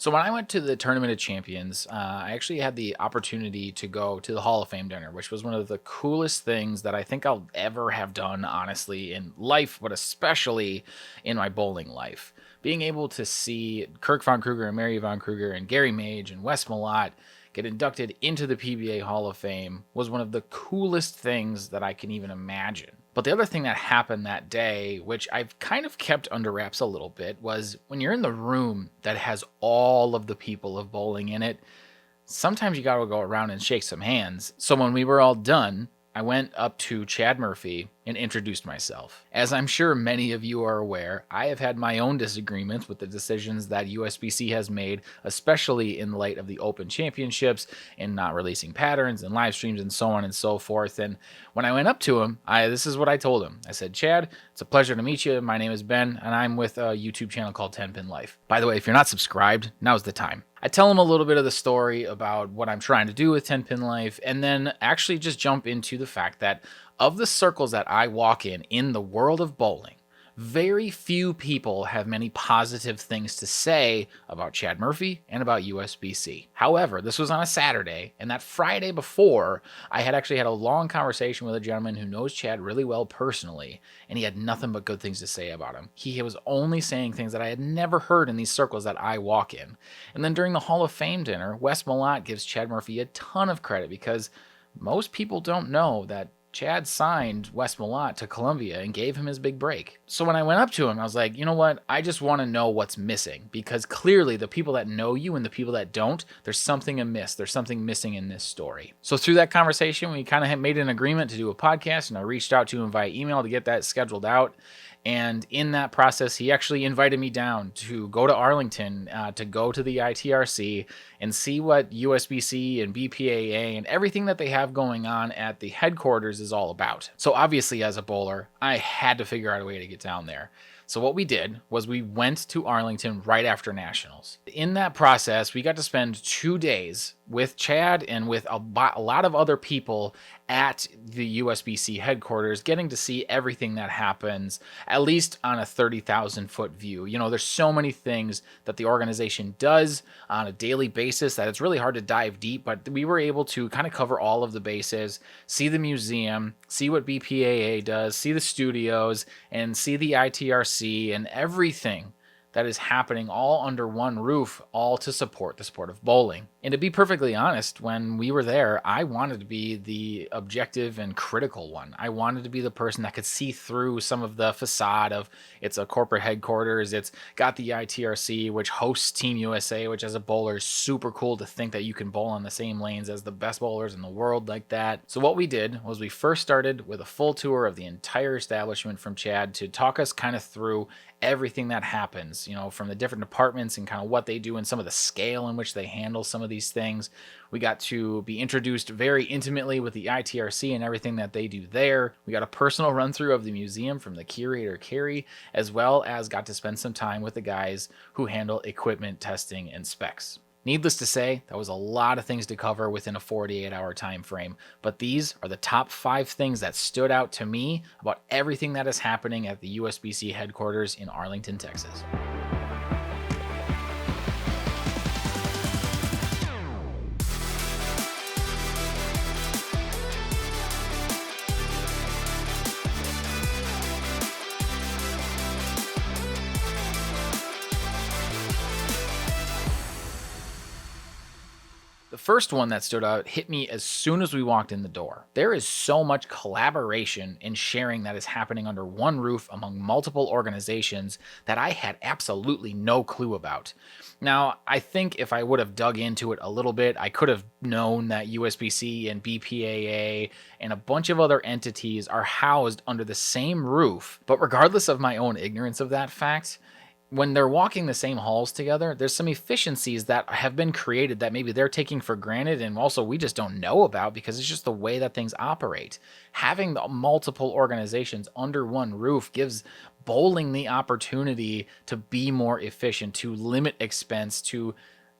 So when I went to the Tournament of Champions, I actually had the opportunity to go to the Hall of Fame dinner, which was one of the coolest things that I think I'll ever have done, honestly, in life, but especially in my bowling life. Being able to see Kirk Von Kruger and Mary Von Kruger and Gary Mage and Wes Malott get inducted into the PBA Hall of Fame was one of the coolest things that I can even imagine. But the other thing that happened that day, which I've kind of kept under wraps a little bit, was when you're in the room that has all of the people of bowling in it, sometimes you got to go around and shake some hands. So when we were all done, I went up to Chad Murphy and introduced myself. As I'm sure many of you are aware, I have had my own disagreements with the decisions that USBC has made, especially in light of the Open Championships and not releasing patterns and live streams and so on and so forth. And when I went up to him, this is what I told him. I said, Chad, it's a pleasure to meet you. My name is Ben, and I'm with a YouTube channel called 10 Pin Life. By the way, if you're not subscribed, now's the time. I tell him a little bit of the story about what I'm trying to do with 10 Pin Life, and then actually just jump into the fact that of the circles that I walk in the world of bowling, very few people have many positive things to say about Chad Murphy and about USBC. However, this was on a Saturday, and that Friday before, I had actually had a long conversation with a gentleman who knows Chad really well personally, and he had nothing but good things to say about him. He was only saying things that I had never heard in these circles that I walk in. And then during the Hall of Fame dinner, Wes Malott gives Chad Murphy a ton of credit because most people don't know that Chad signed Wes Malott to Columbia and gave him his big break. So when I went up to him, I was like, you know what? I just want to know what's missing, because clearly the people that know you and the people that don't, there's something amiss. There's something missing in this story. So through that conversation, we kind of made an agreement to do a podcast, and I reached out to him via email to get that scheduled out. And in that process, he actually invited me down to go to Arlington, to go to the ITRC and see what USBC and BPAA and everything that they have going on at the headquarters is all about. So obviously, as a bowler, I had to figure out a way to get down there. So what we did was we went to Arlington right after Nationals. In that process, we got to spend 2 days with Chad and with a lot of other people at the USBC headquarters, getting to see everything that happens, at least on a 30,000 foot view. You know, there's so many things that the organization does on a daily basis that it's really hard to dive deep, but we were able to kind of cover all of the bases, see the museum, see what BPAA does, see the studios, and see the ITRC and everything that is happening all under one roof, all to support the sport of bowling. And to be perfectly honest, when we were there, I wanted to be the objective and critical one. I wanted to be the person that could see through some of the facade of it's a corporate headquarters, it's got the ITRC, which hosts Team USA, which as a bowler is super cool to think that you can bowl on the same lanes as the best bowlers in the world like that. So what we did was we first started with a full tour of the entire establishment from Chad to talk us kind of through everything that happens, you know, from the different departments and kind of what they do and some of the scale in which they handle some of these things. We got to be introduced very intimately with the ITRC and everything that they do there. We got a personal run through of the museum from the curator, Carrie, as well as got to spend some time with the guys who handle equipment testing and specs. Needless to say, that was a lot of things to cover within a 48-hour time frame, but these are the top 5 things that stood out to me about everything that is happening at the USBC headquarters in Arlington, Texas. The first one that stood out hit me as soon as we walked in the door. There is so much collaboration and sharing that is happening under one roof among multiple organizations that I had absolutely no clue about. Now, I think if I would have dug into it a little bit, I could have known that USBC and BPAA and a bunch of other entities are housed under the same roof. But regardless of my own ignorance of that fact, when they're walking the same halls together, there's some efficiencies that have been created that maybe they're taking for granted and also we just don't know about because it's just the way that things operate. Having the multiple organizations under one roof gives bowling the opportunity to be more efficient, to limit expense, to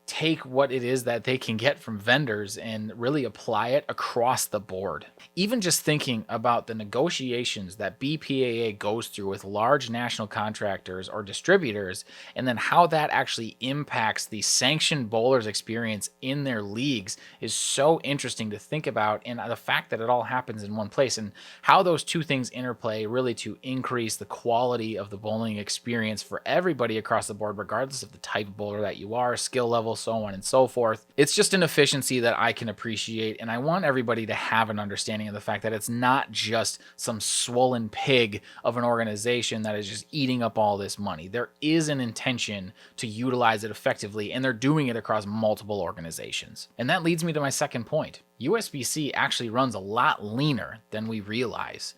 take what it is that they can get from vendors and really apply it across the board. Even just thinking about the negotiations that BPAA goes through with large national contractors or distributors, and then how that actually impacts the sanctioned bowlers experience in their leagues is so interesting to think about. And the fact that it all happens in one place and how those two things interplay really to increase the quality of the bowling experience for everybody across the board, regardless of the type of bowler that you are, skill level, so on and so forth. It's just an efficiency that I can appreciate, and I want everybody to have an understanding of the fact that it's not just some swollen pig of an organization that is just eating up all this money. There is an intention to utilize it effectively, and they're doing it across multiple organizations. And that leads me to my second point. USBC actually runs a lot leaner than we realize.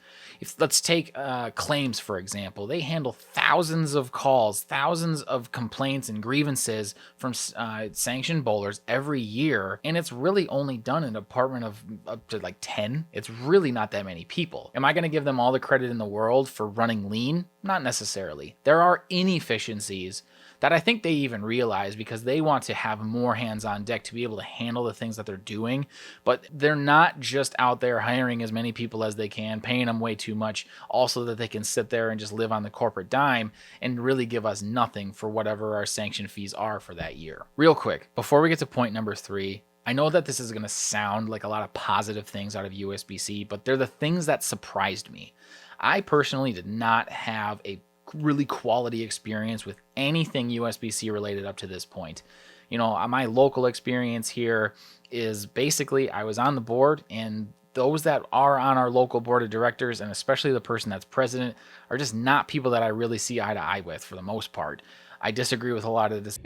Let's take claims, for example. They handle thousands of calls, thousands of complaints and grievances from sanctioned bowlers every year, and it's really only done in a department of up to like 10. It's really not that many people. Am I going to give them all the credit in the world for running lean? Not necessarily. There are inefficiencies that I think they even realize because they want to have more hands on deck to be able to handle the things that they're doing. But they're not just out there hiring as many people as they can, paying them way too much, also that they can sit there and just live on the corporate dime and really give us nothing for whatever our sanction fees are for that year. Real quick, before we get to point number 3, I know that this is going to sound like a lot of positive things out of USBC, but they're the things that surprised me. I personally did not have a really quality experience with anything USBC related up to this point. You know, my local experience here is basically I was on the board, and those that are on our local board of directors, and especially the person that's president, are just not people that I really see eye to eye with for the most part. I disagree with a lot of this.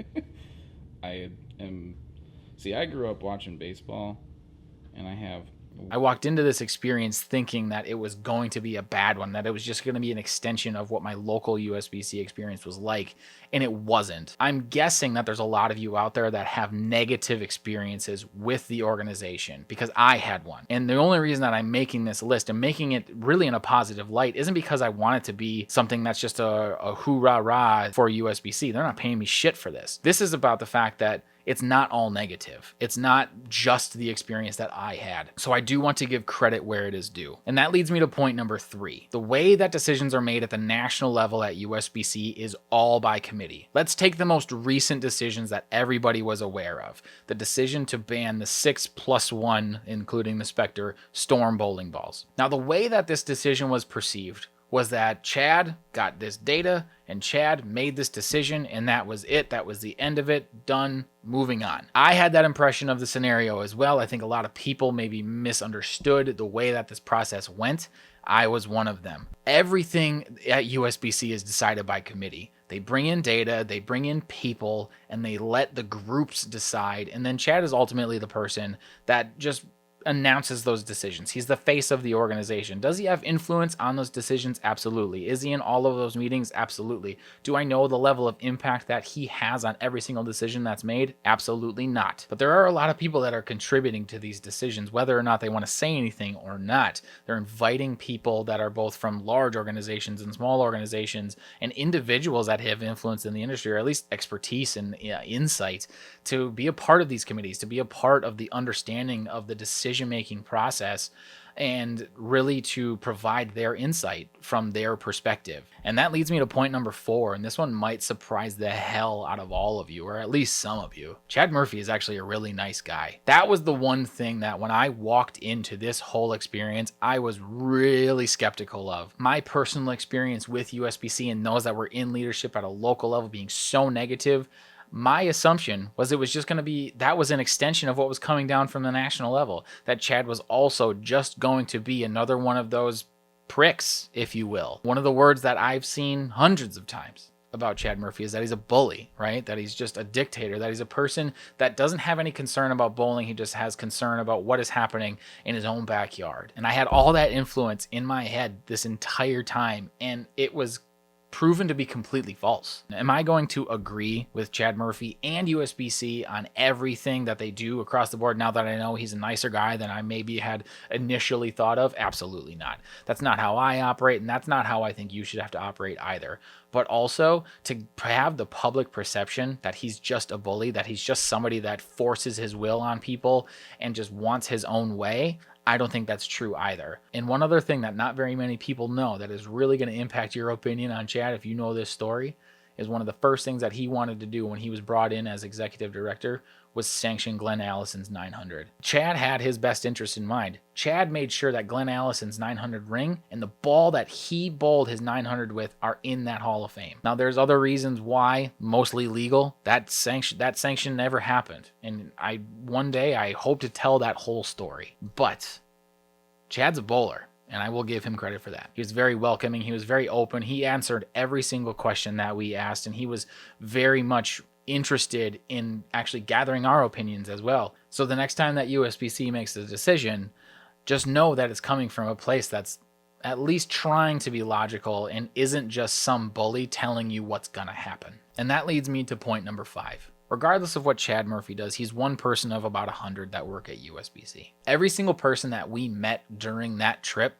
I grew up watching baseball, and I walked into this experience thinking that it was going to be a bad one, that it was just going to be an extension of what my local USBC experience was like, and it wasn't. I'm guessing that there's a lot of you out there that have negative experiences with the organization, because I had one. And the only reason that I'm making this list and making it really in a positive light isn't because I want it to be something that's just a hoorah-rah for USBC. They're not paying me shit for this. This is about the fact that it's not all negative. It's not just the experience that I had. So I do want to give credit where it is due. And that leads me to point number 3. The way that decisions are made at the national level at USBC is all by committee. Let's take the most recent decisions that everybody was aware of. The decision to ban the 6+1, including the Spectre, Storm bowling balls. Now, the way that this decision was perceived was that Chad got this data and Chad made this decision, and that was it. That was the end of it. Done. Moving on. I had that impression of the scenario as well. I think a lot of people maybe misunderstood the way that this process went. I was one of them. Everything at USBC is decided by committee. They bring in data, they bring in people, and they let the groups decide. And then Chad is ultimately the person that just announces those decisions. He's the face of the organization. Does he have influence on those decisions? Absolutely. Is he in all of those meetings? Absolutely. Do I know the level of impact that he has on every single decision that's made? Absolutely not. But there are a lot of people that are contributing to these decisions, whether or not they want to say anything or not. They're inviting people that are both from large organizations and small organizations and individuals that have influence in the industry, or at least expertise and insight, to be a part of these committees, to be a part of the understanding of the decision-making process, and really to provide their insight from their perspective. And that leads me to point number 4, and this one might surprise the hell out of all of you, or at least some of you. Chad Murphy is actually a really nice guy. That was the one thing that when I walked into this whole experience, I was really skeptical of. My personal experience with USBC and those that were in leadership at a local level being so negative, my assumption was it was just going to be, that was an extension of what was coming down from the national level, that Chad was also just going to be another one of those pricks, if you will. One of the words that I've seen hundreds of times about Chad Murphy is that he's a bully, right? That he's just a dictator, that he's a person that doesn't have any concern about bowling. He just has concern about what is happening in his own backyard. And I had all that influence in my head this entire time, and it was proven to be completely false. Am I going to agree with Chad Murphy and USBC on everything that they do across the board now that I know he's a nicer guy than I maybe had initially thought of? Absolutely not. That's not how I operate, and that's not how I think you should have to operate either. But also to have the public perception that he's just a bully, that he's just somebody that forces his will on people and just wants his own way, I don't think that's true either. And one other thing that not very many people know that is really going to impact your opinion on Chad, if you know this story, is one of the first things that he wanted to do when he was brought in as executive director was sanction Glenn Allison's 900. Chad had his best interest in mind. Chad made sure that Glenn Allison's 900 ring and the ball that he bowled his 900 with are in that Hall of Fame. Now, there's other reasons why, mostly legal, that sanction never happened. And one day I hope to tell that whole story. But Chad's a bowler, and I will give him credit for that. He was very welcoming. He was very open. He answered every single question that we asked, and he was very much interested in actually gathering our opinions as well. So the next time that USBC makes a decision, just know that it's coming from a place that's at least trying to be logical and isn't just some bully telling you what's gonna happen. And that leads me to point number 5. Regardless of what Chad Murphy does, he's one person of about 100 that work at USBC. Every single person that we met during that trip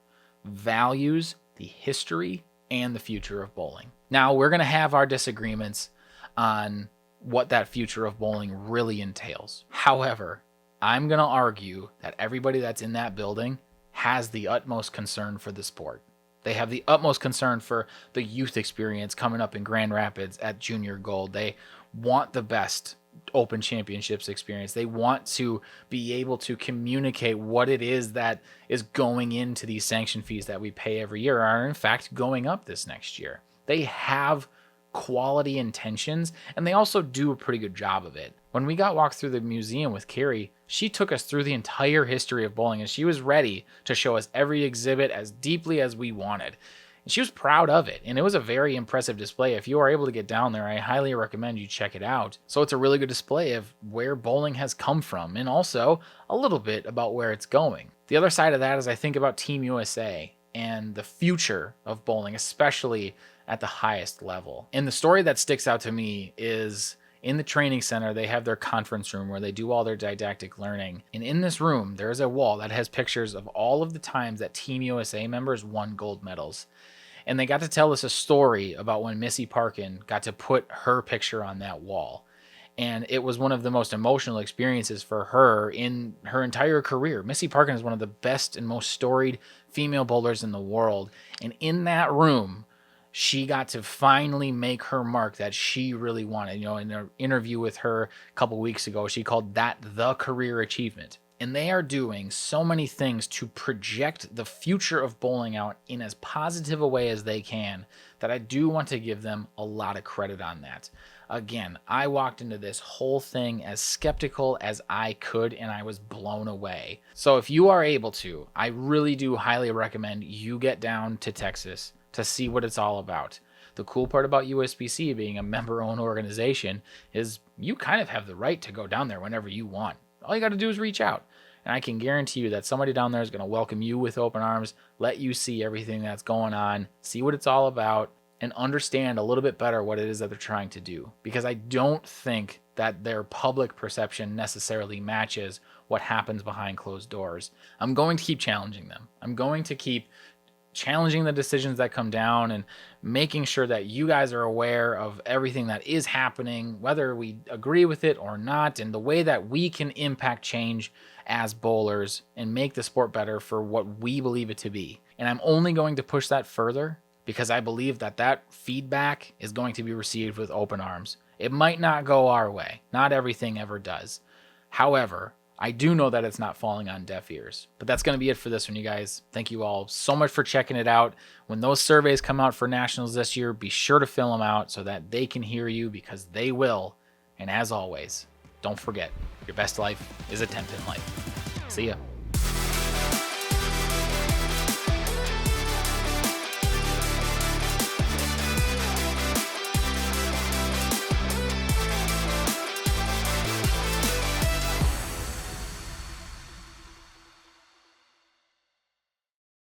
values the history and the future of bowling. Now, we're going to have our disagreements on what that future of bowling really entails. However, I'm going to argue that everybody that's in that building has the utmost concern for the sport. They have the utmost concern for the youth experience coming up in Grand Rapids at Junior Gold. They want the best Open Championships experience. They want to be able to communicate what it is that is going into these sanction fees that we pay every year are in fact going up this next year. They have quality intentions, and they also do a pretty good job of it. When we got walked through the museum with Carrie, she took us through the entire history of bowling, and she was ready to show us every exhibit as deeply as we wanted. And she was proud of it, and it was a very impressive display. If you are able to get down there, I highly recommend you check it out. So it's a really good display of where bowling has come from, and also a little bit about where it's going. The other side of that is I think about Team USA and the future of bowling, especially at the highest level. And the story that sticks out to me is in the training center, they have their conference room where they do all their didactic learning. And in this room, there is a wall that has pictures of all of the times that Team USA members won gold medals. And they got to tell us a story about when Missy Parkin got to put her picture on that wall. And it was one of the most emotional experiences for her in her entire career. Missy Parkin is one of the best and most storied female bowlers in the world. And in that room, she got to finally make her mark that she really wanted. You know, in an interview with her a couple weeks ago, she called that the career achievement. And they are doing so many things to project the future of bowling out in as positive a way as they can that I do want to give them a lot of credit on that. Again, I walked into this whole thing as skeptical as I could, and I was blown away. So if you are able to, I really do highly recommend you get down to Texas to see what it's all about. The cool part about USBC being a member-owned organization is you kind of have the right to go down there whenever you want. All you got to do is reach out. And I can guarantee you that somebody down there is going to welcome you with open arms, let you see everything that's going on, see what it's all about, and understand a little bit better what it is that they're trying to do. Because I don't think that their public perception necessarily matches what happens behind closed doors. I'm going to keep challenging them. I'm going to keep challenging the decisions that come down and making sure that you guys are aware of everything that is happening, whether we agree with it or not, and the way that we can impact change as bowlers and make the sport better for what we believe it to be. And I'm only going to push that further because I believe that that feedback is going to be received with open arms. It might not go our way. Not everything ever does. However, I do know that it's not falling on deaf ears. But that's going to be it for this one, you guys. Thank you all so much for checking it out. When those surveys come out for nationals this year, be sure to fill them out so that they can hear you, because they will. And as always, don't forget, your best life is a 10-pin life. See ya.